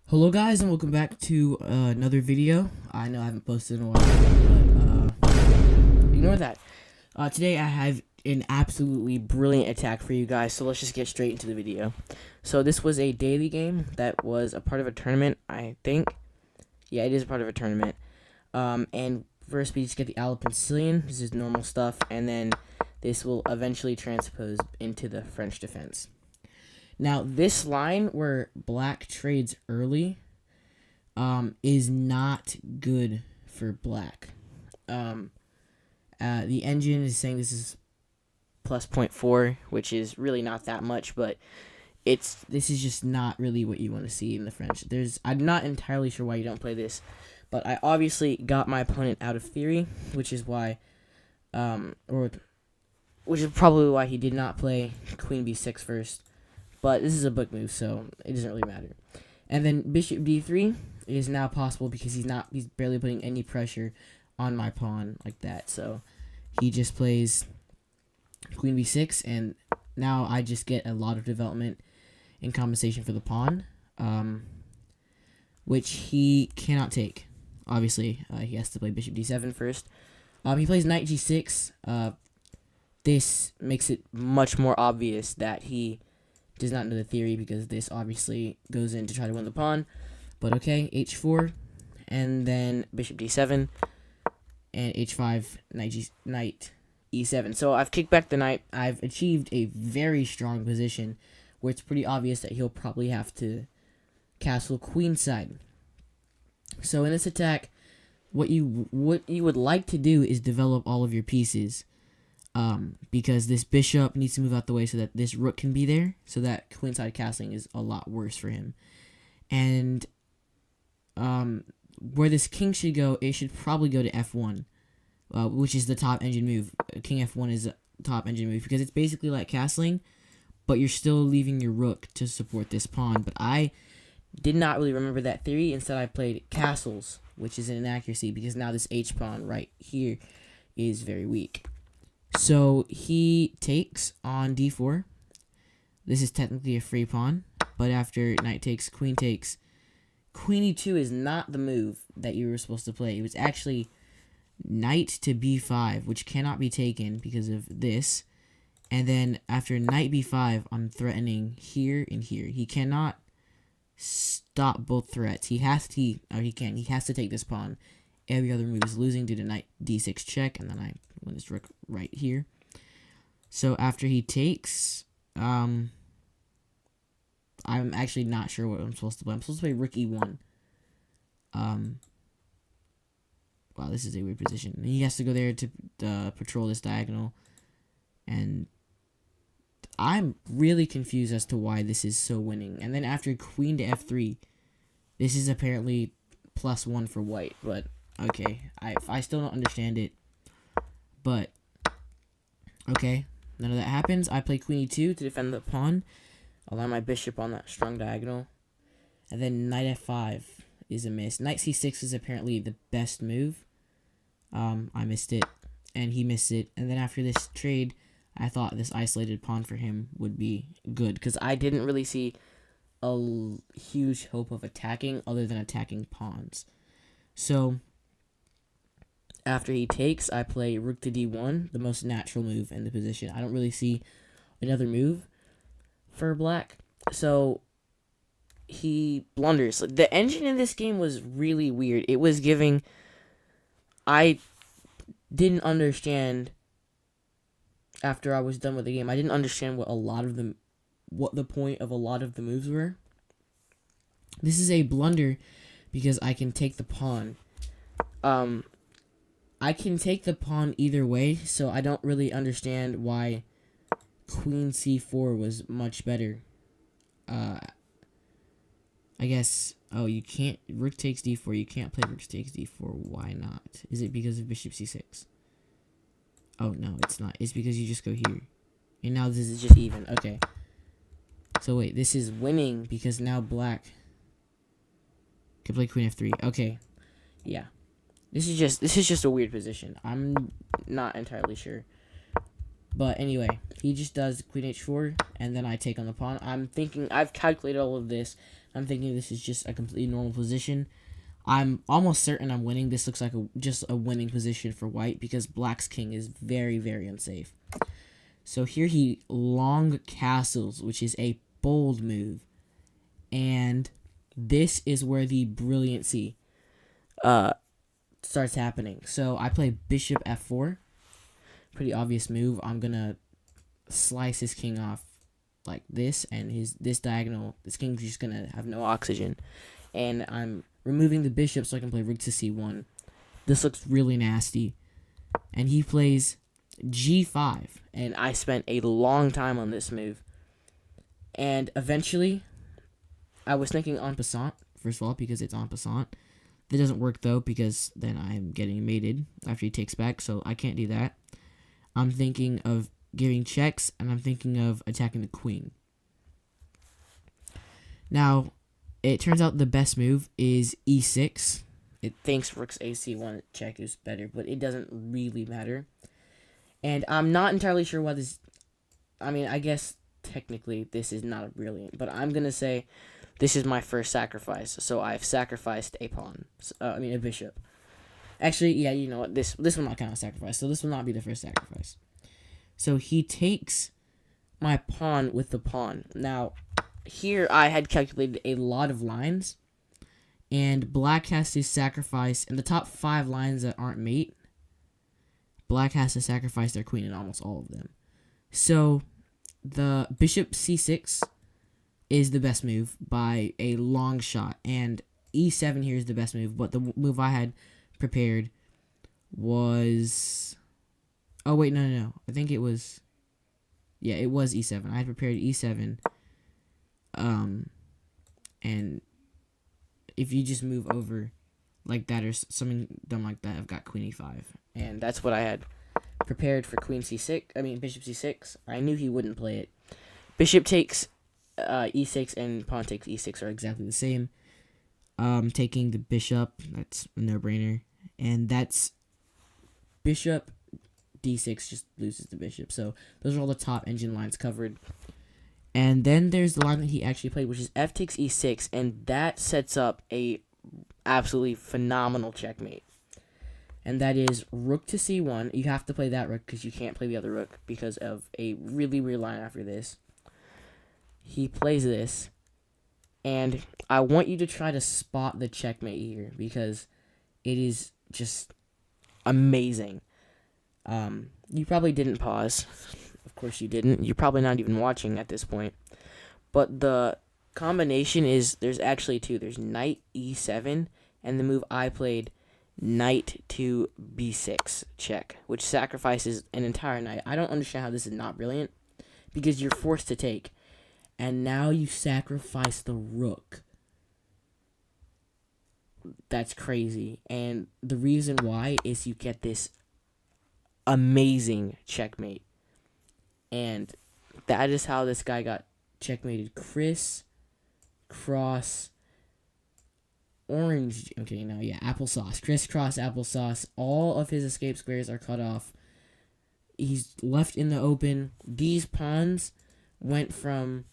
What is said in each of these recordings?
Hello guys, and welcome back to another video. I know I haven't posted in a while, but ignore that. Today I have an absolutely brilliant attack for you guys, so let's just get straight into the video. So this was a daily game that was a part of a tournament, I think. Yeah, it is a part of a tournament. And first we just get the Alpensillion. This is normal stuff, and then this will eventually transpose into the French defense. Now, this line where black trades early is not good for black. The engine is saying this is plus 0.4, which is really not that much, but this is just not really what you want to see in the French. I'm not entirely sure why you don't play this, but I obviously got my opponent out of theory, which is why, which is probably why he did not play Queen B6 first. But this is a book move, so it doesn't really matter. And then Bishop D3 is now possible because he's barely putting any pressure on my pawn like that. So he just plays Queen B6, and now I just get a lot of development in compensation for the pawn, which he cannot take. Obviously, he has to play Bishop D7 first. He plays Knight G6. This makes it much more obvious that he does not know the theory, because this obviously goes in to try to win the pawn. But okay, H4, and then Bishop D7, and H5, Knight E7. So I've kicked back the knight. I've achieved a very strong position where it's pretty obvious that he'll probably have to castle queenside. So in this attack, what you would like to do is develop all of your pieces. Because this bishop needs to move out the way so that this rook can be there, so that queenside castling is a lot worse for him. And where this king should go, it should probably go to F1, which is the top engine move. King F1 is a top engine move because it's basically like castling, but you're still leaving your rook to support this pawn. But I did not really remember that theory. Instead, I played castles, which is an inaccuracy because now this H pawn right here is very weak. So he takes on d4. This is technically a free pawn, but after knight takes, queen e2 is not the move that you were supposed to play. It was actually knight to b5, which cannot be taken because of this. And then after knight b5, I'm threatening here and here. He cannot stop both threats. He has to take this pawn. Every other move is losing due to knight d6 check, and then I win this rook right here. So after he takes, I'm actually not sure what I'm supposed to play. I'm supposed to play rook e1. Wow, this is a weird position. And he has to go there to patrol this diagonal, and I'm really confused as to why this is so winning. And then after queen to f3, this is apparently +1 for white, but okay, I still don't understand it, but okay, none of that happens. I play queen e2 to defend the pawn, allow my bishop on that strong diagonal, and then knight f5 is a miss. Knight c6 is apparently the best move. I missed it, and he missed it, and then after this trade, I thought this isolated pawn for him would be good, because I didn't really see a huge hope of attacking other than attacking pawns. So after he takes, I play rook to d1, the most natural move in the position. I don't really see another move for black. So he blunders. The engine in this game was really weird. It was giving... I didn't understand after I was done with the game. I didn't understand what the point of a lot of the moves were. This is a blunder because I can take the pawn. I can take the pawn either way, so I don't really understand why queen c4 was much better. I guess, you can't, rook takes d4, you can't play rook takes d4, why not? Is it because of bishop c6? Oh, no, it's not. It's because you just go here. And now this is just even, okay. So wait, this is winning because now black can play queen f3, okay, yeah. This is just a weird position. I'm not entirely sure. But anyway, he just does queen h4, and then I take on the pawn. I'm thinking, I've calculated all of this. I'm thinking this is just a completely normal position. I'm almost certain I'm winning. This looks like just a winning position for white because black's king is very, very unsafe. So here he long castles, which is a bold move. And this is where the brilliancy starts happening. So I play bishop f4. Pretty obvious move. I'm going to slice his king off like this, and this diagonal, this king's just going to have no oxygen. And I'm removing the bishop so I can play rook to c1. This looks really nasty. And he plays g5. And I spent a long time on this move. And eventually, I was thinking en passant, first of all, because it's en passant. That doesn't work, though, because then I'm getting mated after he takes back, so I can't do that. I'm thinking of giving checks, and I'm thinking of attacking the queen. Now, it turns out the best move is e6. It thinks rook's ac1 check is better, but it doesn't really matter. And I'm not entirely sure why this... I mean, I guess technically this is not brilliant, but I'm going to say this is my first sacrifice. So I've sacrificed a pawn. A bishop. Actually, yeah, you know what? This will not count as sacrifice, so this will not be the first sacrifice. So he takes my pawn with the pawn. Now, here I had calculated a lot of lines, and black has to sacrifice, in the top 5 lines that aren't mate, black has to sacrifice their queen in almost all of them. So, the bishop c6 is the best move by a long shot, and e7 here is the best move, but the move I had prepared was... Oh, wait, no. I think it was... Yeah, it was e7. I had prepared e7, and if you just move over like that or something dumb like that, I've got queen e5. And that's what I had prepared for bishop c6. I knew he wouldn't play it. Bishop takes e6 and pawn takes e6 are exactly the same. Taking the bishop, that's a no-brainer. And that's bishop d6 just loses the bishop. So those are all the top engine lines covered. And then there's the line that he actually played, which is f takes e6, and that sets up a absolutely phenomenal checkmate. And that is rook to c1. You have to play that rook because you can't play the other rook because of a really weird line after this. He plays this, and I want you to try to spot the checkmate here because it is just amazing. You probably didn't pause. Of course you didn't. You're probably not even watching at this point. But the combination is, there's actually two. There's knight e7, and the move I played, knight to b6 check, which sacrifices an entire knight. I don't understand how this is not brilliant, because you're forced to take. And now you sacrifice the rook. That's crazy. And the reason why is you get this amazing checkmate. And that is how this guy got checkmated. Criss cross orange. Okay, now, yeah, applesauce. Crisscross applesauce. All of his escape squares are cut off. He's left in the open. These pawns went from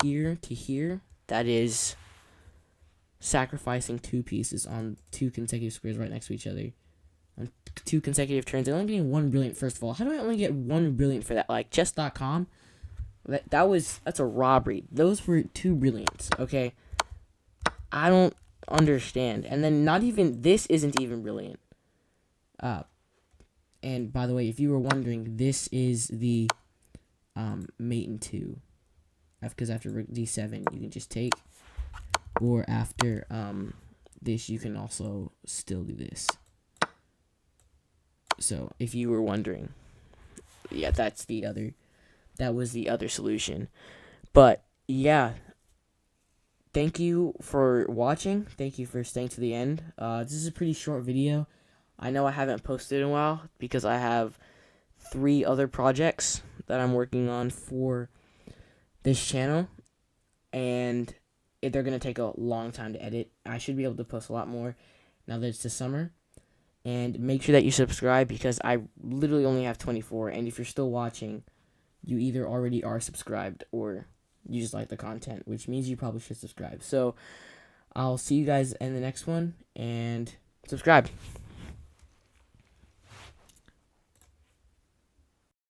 here to here. That is sacrificing 2 pieces on 2 consecutive squares right next to each other. On 2 consecutive turns. I'm only getting 1 brilliant, first of all. How do I only get 1 brilliant for that? Like, chess.com? That's a robbery. Those were 2 brilliants, okay? I don't understand. And then this isn't even brilliant. And by the way, if you were wondering, this is the mate in 2. Because after rook d7, you can just take. Or after this, you can also still do this. So, if you were wondering, yeah, that was the other solution. But, yeah, thank you for watching. Thank you for staying to the end. This is a pretty short video. I know I haven't posted in a while because I have 3 other projects that I'm working on for this channel. And they're going to take a long time to edit. I should be able to post a lot more now that it's the summer. And make sure that you subscribe because I literally only have 24. And if you're still watching, you either already are subscribed or you just like the content, which means you probably should subscribe. So I'll see you guys in the next one, and subscribe.